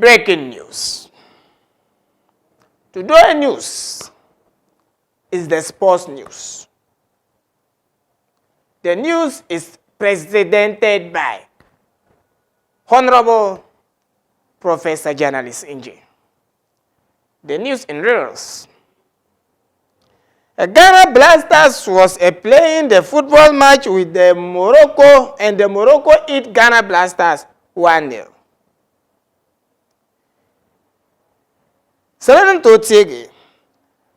Breaking news. Today's news is the sports news. The news is presented by Honorable Professor Journalist Inji. The news in reels. Ghana Blasters was playing the football match with the Morocco, and the Morocco hit Ghana Blasters 1-0. Selain to tege,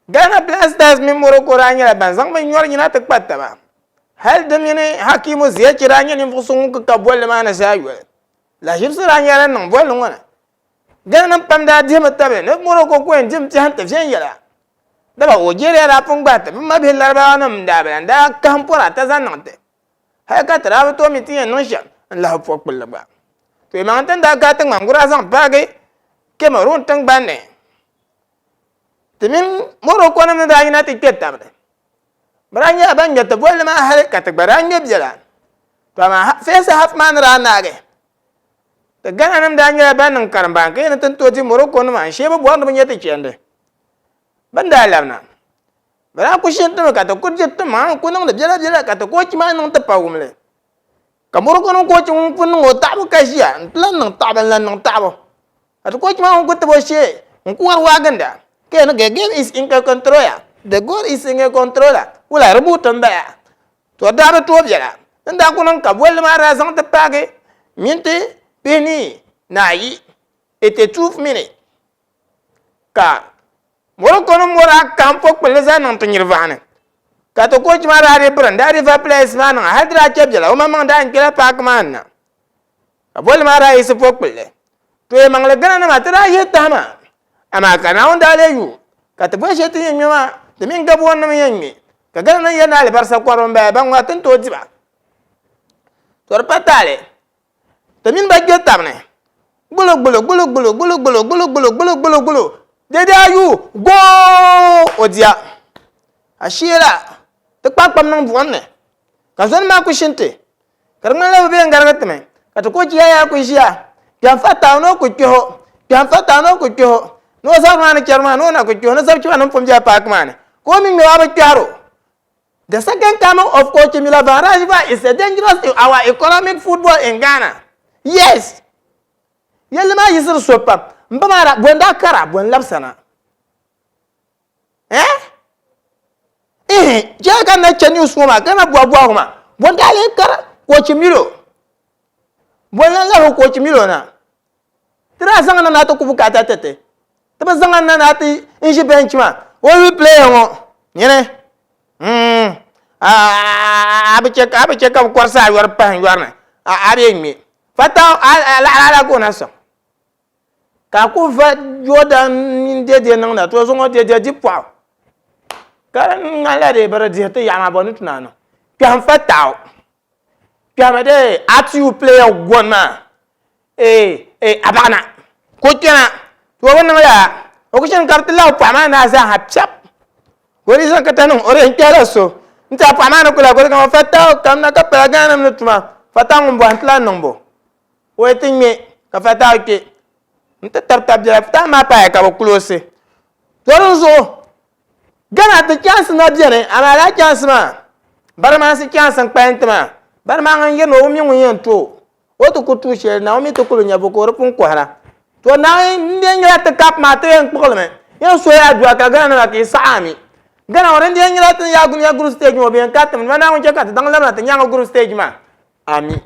Ghana Blasters mi Morocco ranya banzang mi nyor nyina te kpatta ba. Hal dem yene hakimu ziya kiranya ni fusungu ka kabwel ma na saywe. La jibs ranya ran nang bwel ngona. Ghana pam da dim tabe ne Morocco ko en dim tan te fen yala. Da ba ojere ra pung bat ma bi larba nam da ba da kampura ta zan nang te. Ha ka tra to mi ti no sha la pok bel ba. To ma tan da ka tang mangura sang ba ge Cameroon tang ban ne. Temin Morocco na da ina te ket tabe. Baranya banja te bol ma hal ka te baranya bjala. To ma face half man ra na ge. Te Ghana nam da nya ban nang karamba ke na tan to ji Morocco na ma shebe bo ndo nya te chende. Banda lamna. Bara ku shin to ka to ku jet to ma ku nang da bjala ka to ko chi ma nang te pa umle. Ka Morocco no ko chi un pun ngo ta bu ka shia, plan nang ta ban lan nang ta bo. At ko chi ma ku te bo she, ku war wa ganda. The game is in control. The goal is in control. Ula rebutan ba. To da to biara. Nda kunan kabwel ma razan te page. Minte peni nayi. Était 12 minutes. Ka Morocco no mora campo peleza nan to nirvana. Ka to coach ma ra branda river place man hadra chebjala o mamang da ngela pak man. Kabwel ma ra is pokpele. To e mangle gana na matra yetama. Ama kana onda le yu kata bo sheti nyama de min gabo wonna mi yanmi ka gana yana le barsa kwaron ba ban watin to jiba to patale de min ba getamne bulo de da yu go odia ashira te kpakpam nan buonne ka zon ma ku shinte karma le be ngargatme kata ko ji ya ku shia ya fata no ku kyo no sabana kerma no na ko jona sabchi wanan pomja pak man ko min me waba kyaro. The second coming of Coach Mila Varajiva is a dangerous to our economic football in Ghana. Yes. Yelma yisir sopa mbamara bwenda kara bwen lapsana. Jaga na chenu suma kana bwa huma bwenda le kara Coach Milo. Bwenda la Coach Milo na. Tra zanga na to kubukata tete. Taba zanga na nati inji benchma. What we play on? Yene. Abi check up kwarsa yor pan yorna. Abi mi. Fata la ko na so. Ka ku va Jordan de nang na to zongo de dipwa. Ka ngala de bara de te yama bonu tunano. Pian fata. Pian de at you play gona. Abana. Ko kena to wannan ya okushin kartila pama na za hapchap gori san katanu ore kala so nta pama na kula gori kama fata kam na ka pagana mtuma fata ngombo antla nombo wetin me ka fata ke nta tartab ja fata ma pa ka close toronzo Gana the chance na jere amala chance ma barma si chance pantma barma ngan yeno mi ngun to oto kutu she na mi to kulunya boko repun kwara. To na ndengela te kap mate en problème yo so ya dua ka gana na ki saami gana wore ndengela te ya guru stage mo bien katam mana on jeka dang la te nyanga guru stage ma ami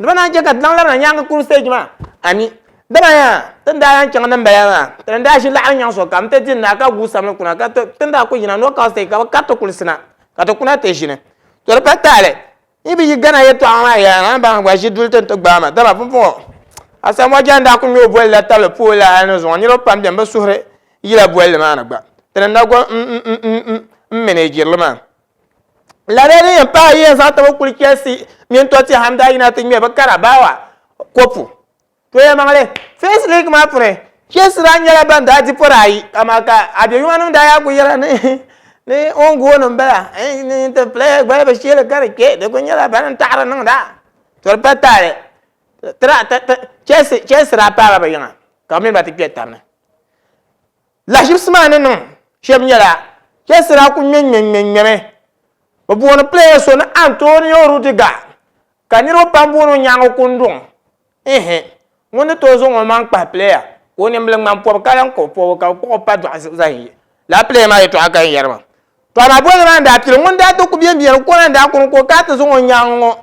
ndana jeka dang la nyanga guru stage ma ami dana ya tanda yan changa nan bayana tanda shi la nyang so kam te din na ka gu sam kuna ka tanda ko yina no ka stage ka to kulisina ka to kuna te shine to repatale ibi gana yeto ama ya na ba ngwa shi dulten to gba ma daba pompo asa mo janda ku nyo bol la tale pola no zo nyiro pam demba suhre yila bol ma na gba tena go manager lama la re pa yen sa to ku kesi min to ti hamda ina ti me ba karabawa kopu to ya mangale face league ma pre kesi ranya la banda di porai amaka abi yunu da ya ku yira ne ongo no bela ni te play ba ba shele kare ke de ko nyala ban tara nang da to patale Chess rapa ba yana. ka min ba ti kpe tamna la jibsman no shem nyala kesira ku nyen obuona player so na Antonio Rudiger kaniro pambono nyango kundung woni to zo man pa player woni mbleng man po kalan ko pa do zai la player ma to aka yerma to ma bo na da tiro wonda to ku bien ko na da ko ka to zo nyango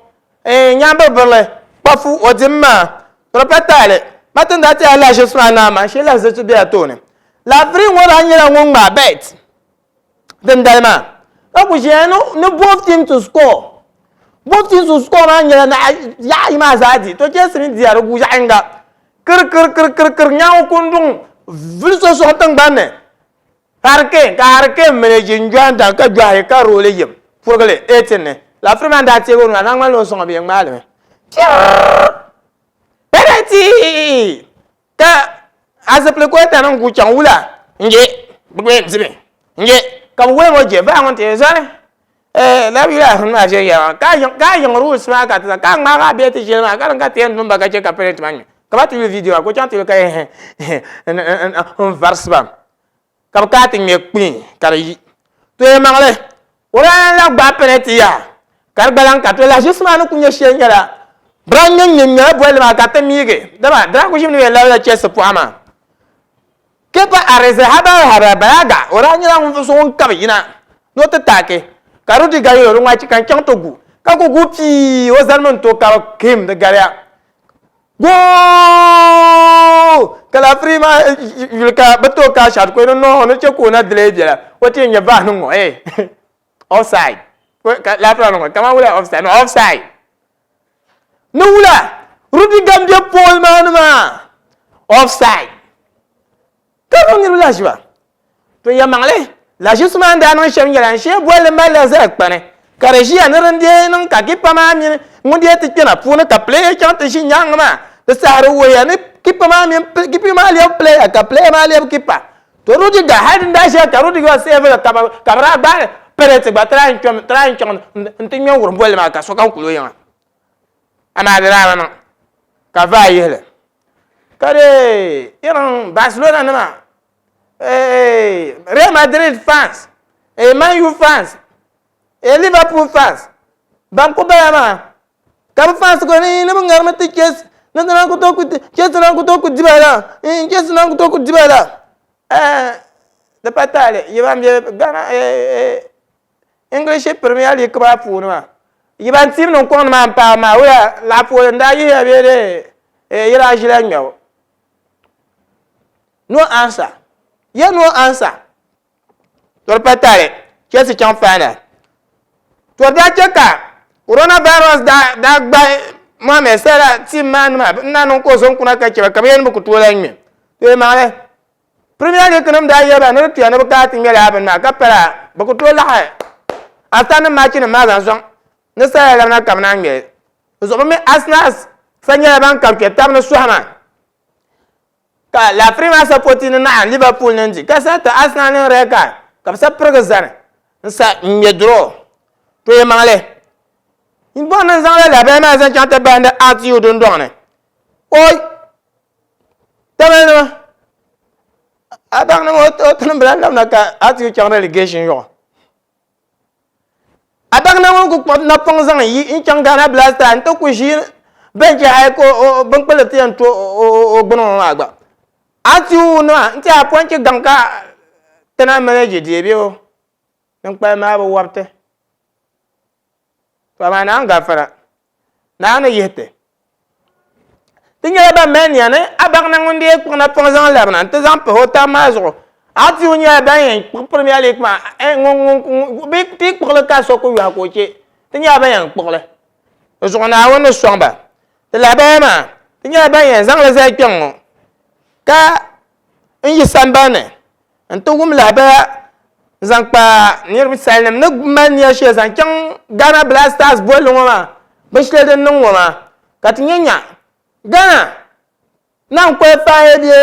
nyamba berle pafu odimma to patale matan da ta la je swana ma she la zetu be atone la free wona nyira ngwa bet dem dalma aku jeno no both team to score na nyira na ya ima zadi to ke sini diaro gu ya inga kir nyawo kundung vilso so tang banne harke meneje njanda ka jwa ka role yim furgale etene la frima da te go na ngma lo so bi ngma le penalty ka azaple ko ta nan gu chan wula nge bugwe zibe nge kam we mo je ba ngon te zane la bi la ma je ya ka yung rules ma ka ta ka ma ga be te je ma ka te ndum ba ka je ka penalty ma ka ba tu video ko chan te ka on verse ba ka ka te me pin ka yi to e ma le ora la ba penalty ya ka balan ka to la justement no kunye she nyala bran nyen nya bo le ma ka te mige da ba ko jimni la chesse po ama kepa areze haba bayaga oranyira mfuso nkabina no tetake karuti gayo ro ngwachi kan chang togu ka ko gupi o zalmon to ka kim de garia go kala prima yulka beto ka shat ko no che ko na dele jela o ti nya ba no offside la pra no kama wala offside no wala rudi gambia pol manuma offside ka ngiru la jiba to ya mangle la justement da non shem yalan she boile mala za kpane kareji anrande non ka kipa ma mi ngundi eti kena puna ka play chante shi nyang ma de saru wo ya ne kipa ma mi kipa ma le play ka play ma le kipa to rudi ga hadin da she ka rudi ga save ka kamera ba perete ba tran chom ntinyo wur boile ma ka so kan kulo yan ana dira ma ka va yele kare iran Barcelona nama Real Madrid fans Man U fans Liverpool fans banko bayama kam fans ko ni ngar ma ti kes na ko to ku kes na ko to ku dibala kes na ko to ku dibala de patale yibam je gana English Premier League ba fu no yibam tim no ko ma pa ma wa la fu nda yi ya be de yira jila nyaw no answer ya no answer to patale kesi chan fana to da cheka coronavirus da gba ma me sera ti man ma na no ko son kuna ka cheba kamen bu to la nyi to ma le premier league nam da ya ba no ti na ka ti ngela ba na ka para bu to la ha atana ma chi na ma zan son ne sa la na kam na nge zo me Arsenal sanya ban kam ke tam no suhama ka la prima support na Liverpool nji ka sa ta Arsenal ne reka ka sa progresana nsa nye draw to e mangale in bon nan zan la ba ma zan chanta banda ati u don don ne oy tamana abang na mo to nan bla na ka ati u chang relegation yo abang na mo ku na pong zan yi in chang Ghana Blaster to ku shi bench hay ko ban pele ti an to o gbono agba ati u no nti apon ti ganka tena manage die bi o nan pa ma ba wapte to ma na ngafara na na yete tinya ba men ya ne abang na ngunde ko na pon zan la na te zan pe hota ma zo ati u nya ba yen premier league ma ngon bi ti ko le ka so ko ya ko che tinya ba yen ko le zo na wona so ba te la ba ma tinya ba yen zan le za kyon ka inji sambane nto wum la ba zan pa nir salem no man ya she zan kyan Ghana Blasters bol ngoma bishle den ngoma katinyanya Ghana nan ko fa de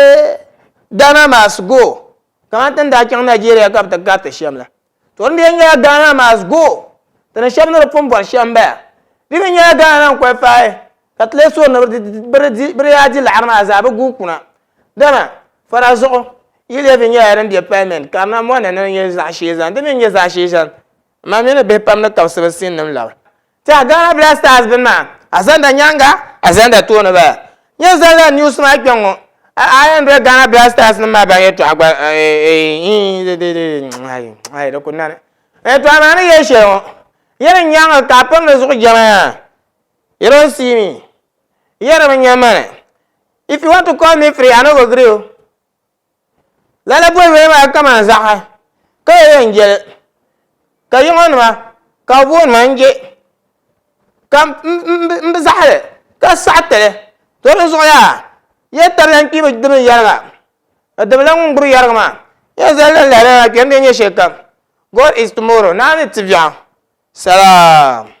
Ghana must go kama tan da kyan Nigeria ka ta gata shamla to ndi nya Ghana must go tan shamna pon bol shamba bi nya Ghana ko fa katle so na bre ya ji la arma za ba gu kuna dama fara zuɣu yili bi nyɛla din bɛ parliament ka na mɔna ni nyɛ zaɣ ʒee zan di mi nyɛ zaɣ ʒee zan ma mi ni bihi pam ni kabisi bi sin nim labi tiɛha Ghana Black Stars bin maa a zanda nyanga a zanda tooni bala nyɛ zanda news maa kpɛ ŋɔ a yɛn dɔli Ghana Black Stars nim maa ban yɛltɔɣa gba di ku nani yɛltɔɣa maa ni yɛ shɛli ŋɔ yɛli nyanga ka a pam di zuɣu jɛma yaa you don't see me yɛri bi nyɛ mani if you want to call me free I no go gree o lala bɔi bɔi maa kama zaɣa ka yɛ yɛn jɛli ka yiŋɔ nima ka buɣu nima n jɛ ka n bi zaɣali ka saɣatili to di zuɣu yaa yɛ tabila n kpi bi dibi yɛriga ka dibila ŋun gbubi yɛriga maa yɛ zali lala kpɛm di nyɛ shɛli kam God is tomorrow naa ni ti biɛɣu salaam.